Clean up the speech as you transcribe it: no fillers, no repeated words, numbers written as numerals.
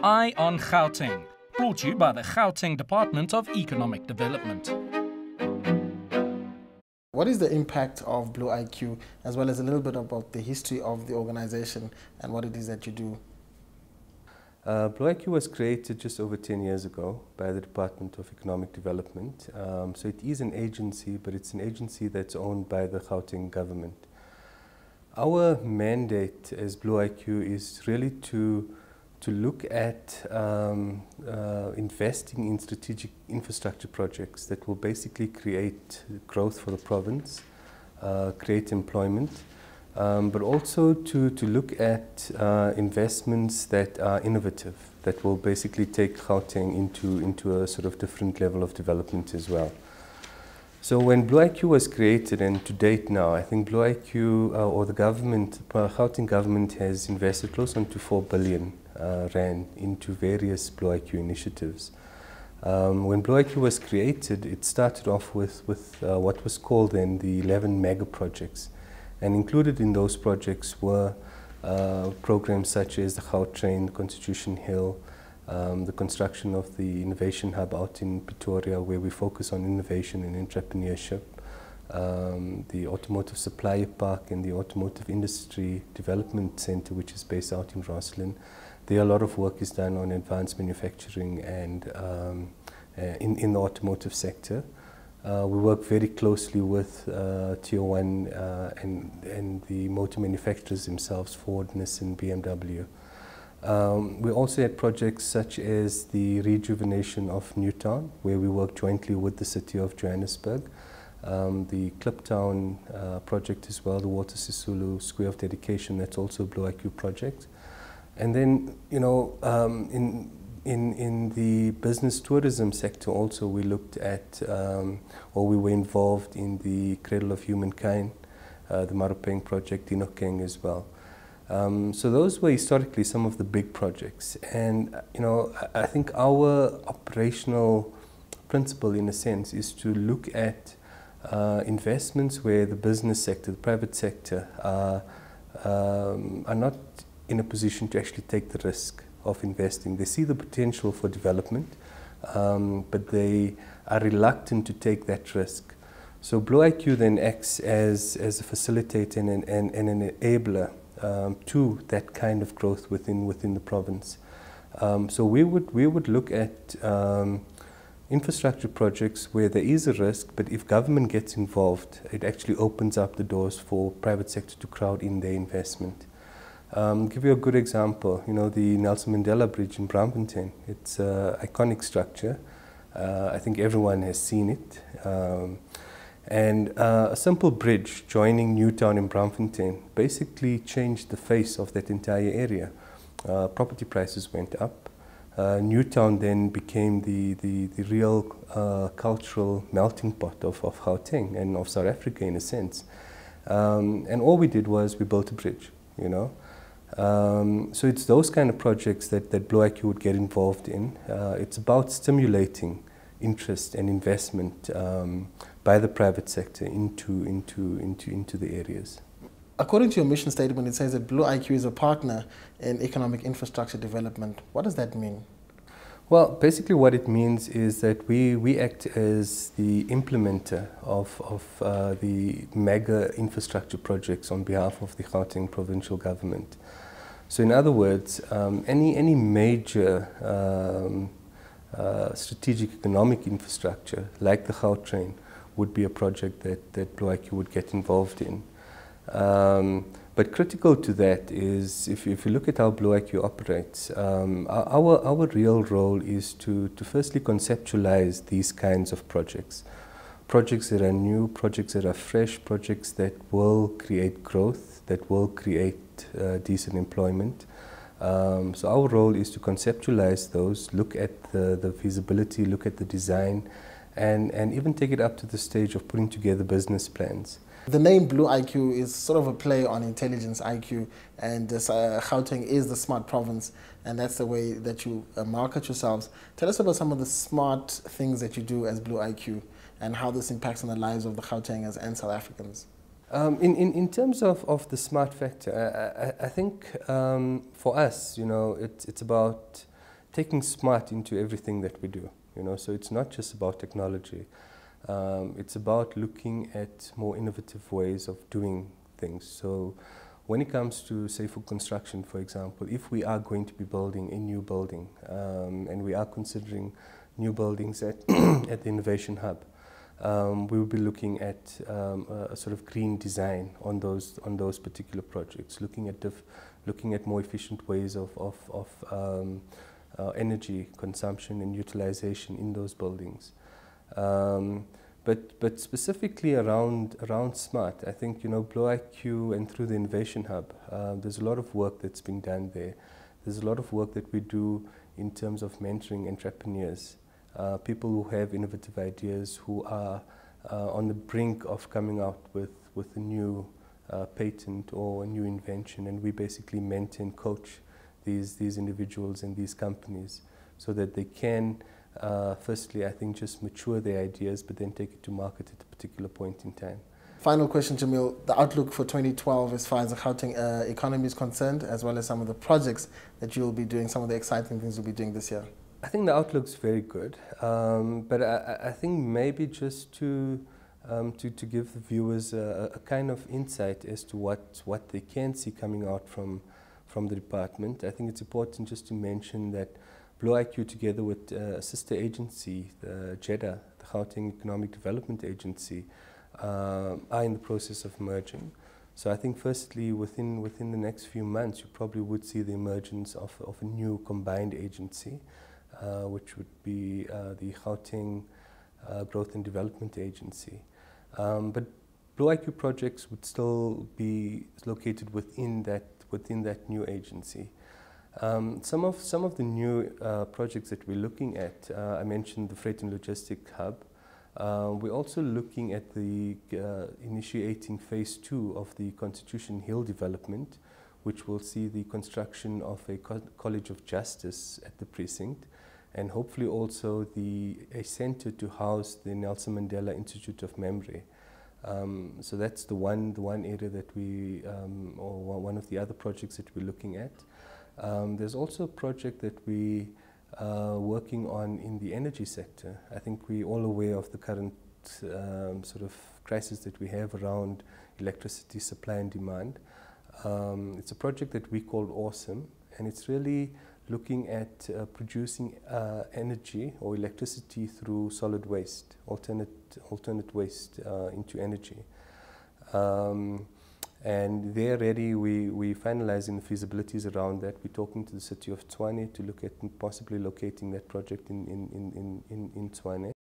Eye on Gauteng, brought to you by the Gauteng Department of Economic Development. What is the impact of Blue IQ, as well as a little bit about the history of the organization and what it is that you do? Blue IQ was created just over 10 years ago by the Department of Economic Development. So it is an agency, but it's an agency that's owned by the Gauteng government. Our mandate as Blue IQ is really to look at investing in strategic infrastructure projects that will basically create growth for the province, create employment, but also to look at investments that are innovative, that will basically take Gauteng into a sort of different level of development as well. So when Blue IQ was created, and to date now, I think Blue IQ or the government, Gauteng government has invested close on to 4 billion rand into various Blue IQ initiatives. When Blue IQ was created, it started off with what was called then the 11 mega projects. And included in those projects were programs such as the Gauteng, Constitution Hill, the construction of the Innovation Hub out in Pretoria, where we focus on innovation and entrepreneurship, the Automotive Supplier Park and the Automotive Industry Development Center, which is based out in Roslyn. There a lot of work is done on advanced manufacturing and in the automotive sector. We work very closely with Tier 1 and the motor manufacturers themselves, Ford, Nissan, BMW. We also had projects such as the rejuvenation of Newtown, where we work jointly with the city of Johannesburg. The Kliptown project as well, the Water Sisulu Square of Dedication, that's also a Blue IQ project. And then, you know, in the business tourism sector also, we looked at, or we were involved in the Cradle of Humankind, the Maropeng project, Gauteng as well. So those were historically some of the big projects. And, you know, I think our operational principle, in a sense, is to look at investments where the business sector, the private sector, are not in a position to actually take the risk of investing. They see the potential for development, but they are reluctant to take that risk. So Blue IQ then acts as a facilitator and an enabler to that kind of growth within the province. So we would look at infrastructure projects where there is a risk, but if government gets involved, it actually opens up the doors for private sector to crowd in their investment. Give you a good example, you know, the Nelson Mandela Bridge in Braamfontein. It's an iconic structure. I think everyone has seen it. And a simple bridge joining Newtown and Braamfontein basically changed the face of that entire area. Property prices went up. Newtown then became the real cultural melting pot of Gauteng and of South Africa in a sense. And all we did was we built a bridge, you know. So it's those kind of projects that Blue IQ would get involved in. It's about stimulating interest and investment by the private sector into the areas. According to your mission statement, it says that Blue IQ is a partner in economic infrastructure development. What does that mean? Well, basically what it means is that we act as the implementer of the mega infrastructure projects on behalf of the Gauteng provincial government. So in other words, any major strategic economic infrastructure like the Gautrain would be a project that Blue IQ would get involved in. But critical to that is, if you look at how Blue IQ operates, our real role is to firstly conceptualize these kinds of projects. Projects that are new, projects that are fresh, projects that will create growth, that will create decent employment. So our role is to conceptualize those, look at the feasibility, look at the design, and even take it up to the stage of putting together business plans. The name Blue IQ is sort of a play on intelligence IQ, and this, Gauteng is the smart province, and that's the way that you market yourselves. Tell us about some of the smart things that you do as Blue IQ and how this impacts on the lives of the Gautengers and South Africans. In terms of the smart factor, I think for us, you know, it's about taking smart into everything that we do. So it's not just about technology. It's about looking at more innovative ways of doing things. So when it comes to, say, for construction, for example, if we are going to be building a new building, and we are considering new buildings at, at the Innovation Hub, we will be looking at a sort of green design on those particular projects, looking at more efficient ways of energy consumption and utilization in those buildings. But specifically around smart, I think Blue IQ and through the Innovation Hub, there's a lot of work that's being done there. There's a lot of work that we do in terms of mentoring entrepreneurs, people who have innovative ideas, who are on the brink of coming out with a new patent or a new invention, and we basically mentor and coach these individuals and these companies so that they can firstly, I think, just mature their ideas, but then take it to market at a particular point in time. Final question, Jameel. The outlook for 2012 as far as the Gauteng economy is concerned, as well as some of the projects that you'll be doing, some of the exciting things you'll be doing this year. I think the outlook's very good, but I think maybe just to give the viewers a kind of insight as to what they can see coming out from the department, I think it's important just to mention that Blue IQ, together with a sister agency, the JEDA, the Gauteng Economic Development Agency, are in the process of merging. So I think firstly, within the next few months, you probably would see the emergence of a new combined agency, which would be the Gauteng Growth and Development Agency. But Blue IQ projects would still be located within that new agency. Some of the new projects that we're looking at, I mentioned the Freight and Logistic Hub. We're also looking at the initiating phase 2 of the Constitution Hill development, which will see the construction of a College of Justice at the precinct, and hopefully also a center to house the Nelson Mandela Institute of Memory. So that's the one area that or one of the other projects that we're looking at. There's also a project that we are working on in the energy sector. I think we're all aware of the current sort of crisis that we have around electricity supply and demand. It's a project that we call Awesome, and it's really looking at producing energy or electricity through solid waste, alternate waste into energy. And there already we're finalizing the feasibilities around that. We're talking to the city of Tshwane to look at possibly locating that project in Tshwane.